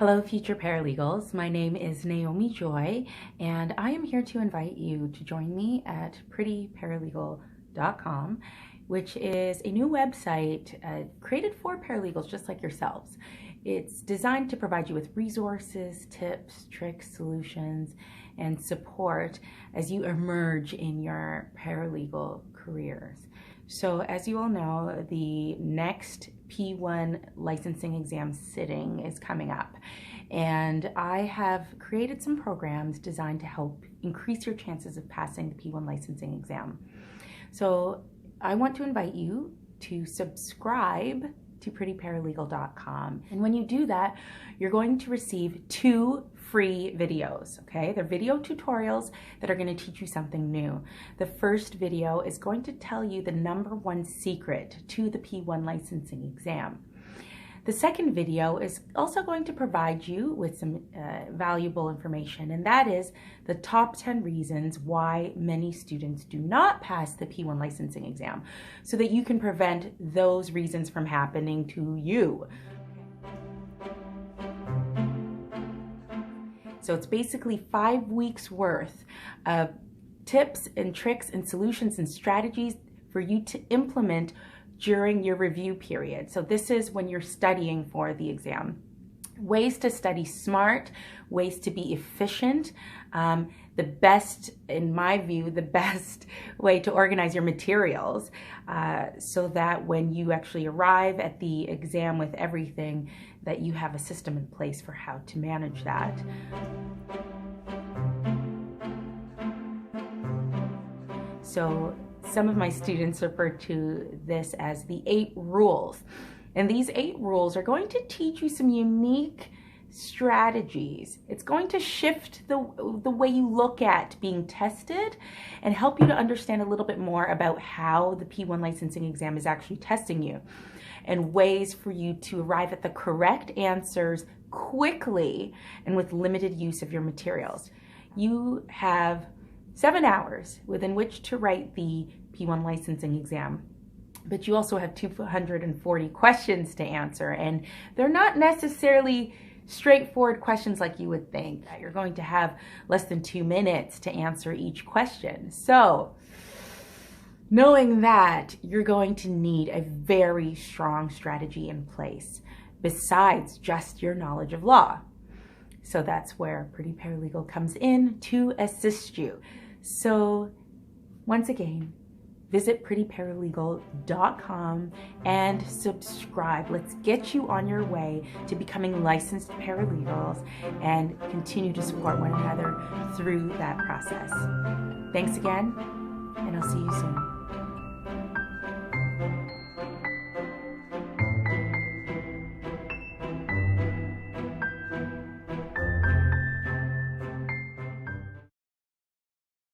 Hello, future paralegals. My name is Naomi-Joy, and I am here to invite you to join me at prettyparalegal.com, which is a new website created for paralegals just like yourselves. It's designed to provide you with resources, tips, tricks, solutions, and support as you emerge in your paralegal careers. So as you all know, the next P1 licensing exam sitting is coming up, and I have created some programs designed to help increase your chances of passing the P1 licensing exam. So I want to invite you to subscribe to prettyparalegal.com, and when you do that, you're going to receive 2 free videos, okay? They're video tutorials that are going to teach you something new. The first video is going to tell you the #1 secret to the P1 licensing exam. The second video is also going to provide you with some valuable information, and that is the top 10 reasons why many students do not pass the P1 licensing exam, so that you can prevent those reasons from happening to you. So it's basically 5 weeks worth of tips and tricks and solutions and strategies for you to implement during your review period. So this is when you're studying for the exam. Ways to study smart, ways to be efficient. The best, in my view, the best way to organize your materials so that when you actually arrive at the exam with everything, that you have a system in place for how to manage that. So some of my students refer to this as the 8 rules. And these 8 rules are going to teach you some unique strategies. It's going to shift the way you look at being tested and help you to understand a little bit more about how the P1 licensing exam is actually testing you, and ways for you to arrive at the correct answers quickly and with limited use of your materials. You have 7 hours within which to write the P1 licensing exam, but you also have 240 questions to answer, and they're not necessarily straightforward questions like you would think. You're going to have less than 2 minutes to answer each question. So knowing that, you're going to need a very strong strategy in place besides just your knowledge of law. So that's where Pretty Paralegal comes in to assist you. So once again, visit prettyparalegal.com and subscribe. Let's get you on your way to becoming licensed paralegals and continue to support one another through that process. Thanks again, and I'll see you soon.